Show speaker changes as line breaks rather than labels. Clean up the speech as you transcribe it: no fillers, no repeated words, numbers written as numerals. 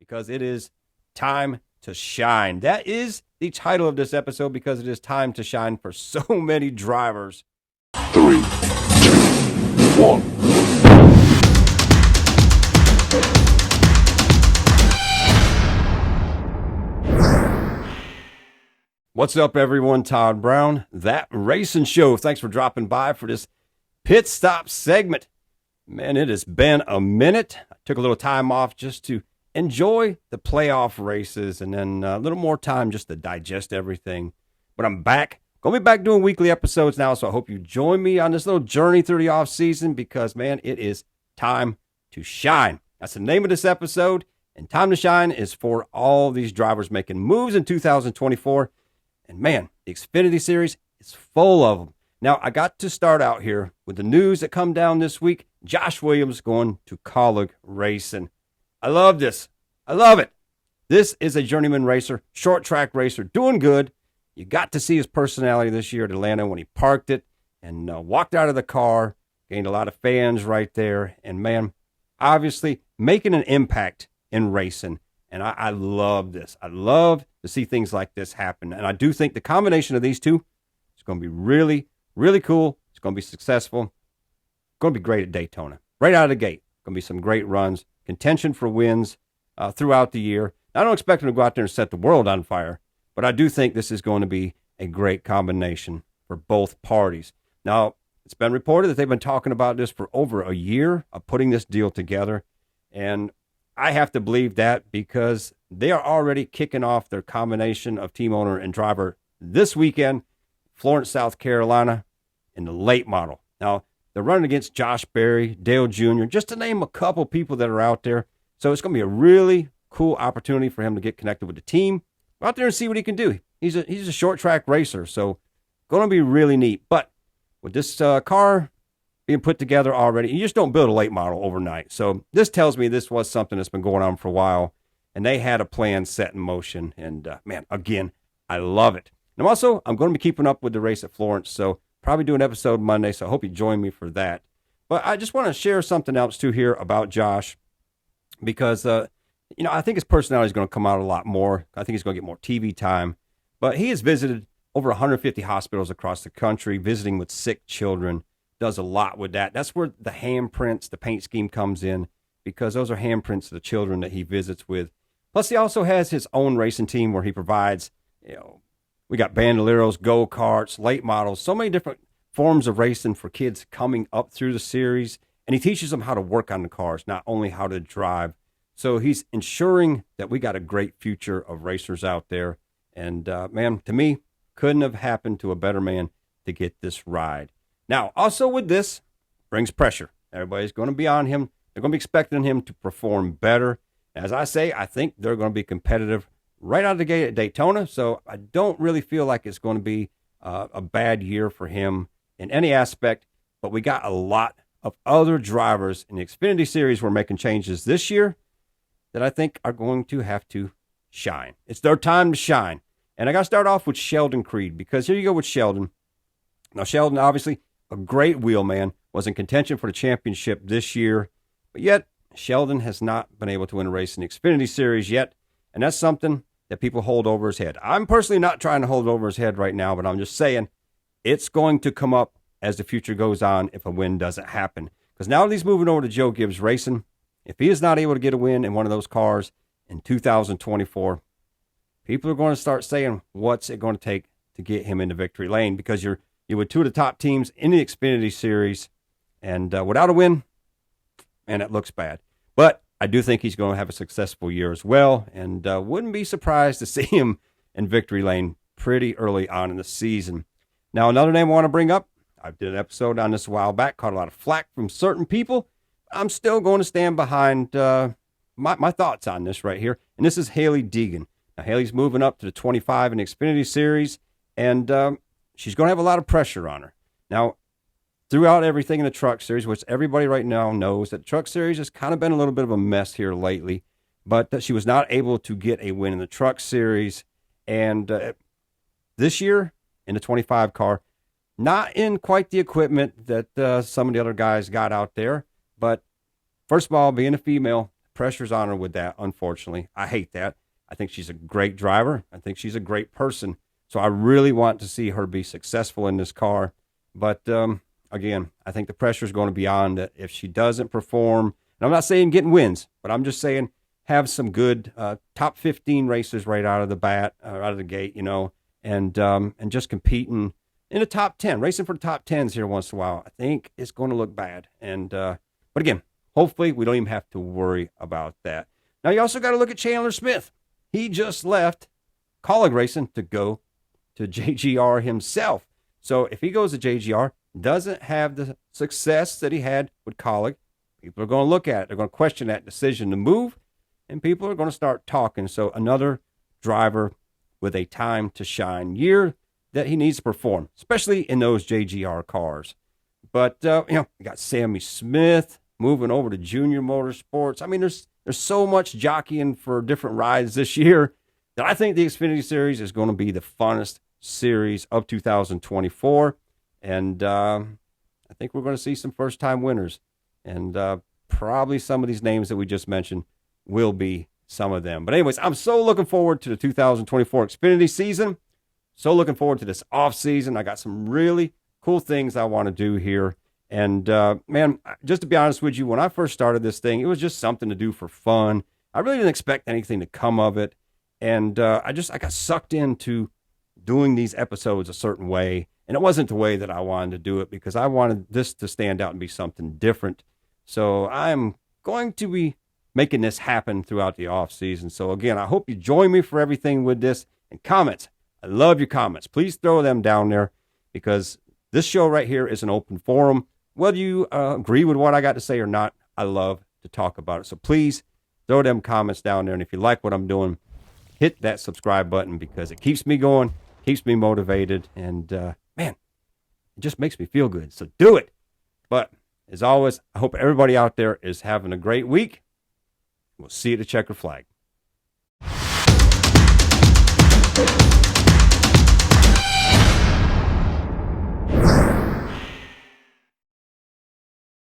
because it is time to shine. That is the title of this episode because it is time to shine for so many drivers.
3, 2, 1.
What's up, everyone? Todd Brown, That Racing Show. Thanks for dropping by for this pit stop segment. Man, it has been a minute. I took a little time off just to enjoy the playoff races and then a little more time just to digest everything. But I'm back. Going to be back doing weekly episodes now, so I hope you join me on this little journey through the off season because, man, it is time to shine. That's the name of this episode, and time to shine is for all these drivers making moves in 2024. And man, the Xfinity Series is full of them. Now, I got to start out here with the news that come down this week. Josh Williams going to Kaulig Racing. I love this. I love it. This is a journeyman racer, short track racer, doing good. You got to see his personality this year at Atlanta when he parked it and walked out of the car, gained a lot of fans right there. And man, obviously making an impact in racing. And I love this. I love to see things like this happen. And I do think the combination of these two is going to be really, really cool. It's going to be successful. It's going to be great at Daytona. Right out of the gate. Going to be some great runs. Contention for wins throughout the year. I don't expect them to go out there and set the world on fire, but I do think this is going to be a great combination for both parties. Now, it's been reported that they've been talking about this for over a year of putting this deal together. And I have to believe that because they are already kicking off their combination of team owner and driver this weekend, Florence, South Carolina, in the late model. Now, they're running against Josh Berry, Dale Jr., just to name a couple people that are out there. So it's going to be a really cool opportunity for him to get connected with the team. Go out there and see what he can do. He's a short track racer, so going to be really neat. But with this car being put together already, you just don't build a late model overnight. So this tells me this was something that's been going on for a while, and they had a plan set in motion. And man, again, I love it. And I'm going to be keeping up with the race at Florence, so probably do an episode Monday, so I hope you join me for that. But I just want to share something else too here about Josh, because I think his personality is going to come out a lot more. I think he's going to get more TV time. But he has visited over 150 hospitals across the country, visiting with sick children. Does a lot with that. That's where the handprints, the paint scheme comes in, because those are handprints of the children that he visits with. Plus, he also has his own racing team where he provides, we got bandoleros, go-karts, late models, so many different forms of racing for kids coming up through the series. And he teaches them how to work on the cars, not only how to drive. So he's ensuring that we got a great future of racers out there. And man, to me, couldn't have happened to a better man to get this ride. Now, also with this brings pressure. Everybody's going to be on him. They're going to be expecting him to perform better. As I say, I think they're going to be competitive right out of the gate at Daytona. So I don't really feel like it's going to be a bad year for him in any aspect. But we got a lot of other drivers in the Xfinity Series who are making changes this year that I think are going to have to shine. It's their time to shine. And I got to start off with Sheldon Creed, because here you go with Sheldon. Now, Sheldon, obviously, a great wheelman, was in contention for the championship this year, but yet Sheldon has not been able to win a race in the Xfinity Series yet, and that's something that people hold over his head. I'm personally not trying to hold it over his head right now, but I'm just saying it's going to come up as the future goes on if a win doesn't happen. Because now that he's moving over to Joe Gibbs Racing, if he is not able to get a win in one of those cars in 2024, people are going to start saying, what's it going to take to get him into victory lane? Because you're with two of the top teams in the Xfinity Series, and without a win, and it looks bad. But I do think he's going to have a successful year as well, and wouldn't be surprised to see him in victory lane pretty early on in the season. Now, another name I want to bring up, I did an episode on this a while back, caught a lot of flack from certain people. I'm still going to stand behind my thoughts on this right here, and this is Hailie Degan. Now, Hailie's moving up to the 25 in the Xfinity Series, and she's going to have a lot of pressure on her. Now, throughout everything in the Truck Series, which everybody right now knows that the Truck Series has kind of been a little bit of a mess here lately, but she was not able to get a win in the Truck Series. And this year, in the 25 car, not in quite the equipment that some of the other guys got out there, but first of all, being a female, pressure's on her with that, unfortunately. I hate that. I think she's a great driver. I think she's a great person. So I really want to see her be successful in this car. But again, I think the pressure is going to be on that if she doesn't perform. And I'm not saying getting wins, but I'm just saying have some good top 15 races right out of the bat, out of the gate, and just competing in the top 10, racing for the top 10s here once in a while. I think it's going to look bad. And but again, hopefully we don't even have to worry about that. Now you also got to look at Chandler Smith. He just left Colleague Racing to go to JGR himself. So if he goes to JGR, doesn't have the success that he had with Colleague, people are going to look at it. They're going to question that decision to move, and people are going to start talking. So another driver with a time to shine year that he needs to perform, especially in those JGR cars. But, you got Sammy Smith moving over to Junior Motorsports. I mean, there's so much jockeying for different rides this year that I think the Xfinity Series is going to be the funnest series of 2024. And I think we're going to see some first-time winners. And probably some of these names that we just mentioned will be some of them. But anyways, I'm so looking forward to the 2024 Xfinity season. So looking forward to this off season. I got some really cool things I want to do here. And man, just to be honest with you, when I first started this thing, it was just something to do for fun. I really didn't expect anything to come of it. And I got sucked into doing these episodes a certain way. And it wasn't the way that I wanted to do it because I wanted this to stand out and be something different. So I'm going to be making this happen throughout the off season. So again, I hope you join me for everything with this. And comments. I love your comments. Please throw them down there because this show right here is an open forum. Whether you agree with what I got to say or not, I love to talk about it. So please throw them comments down there. And if you like what I'm doing, hit that subscribe button because it keeps me going, keeps me motivated. And man, it just makes me feel good. So do it. But as always, I hope everybody out there is having a great week. We'll see you at the checker flag.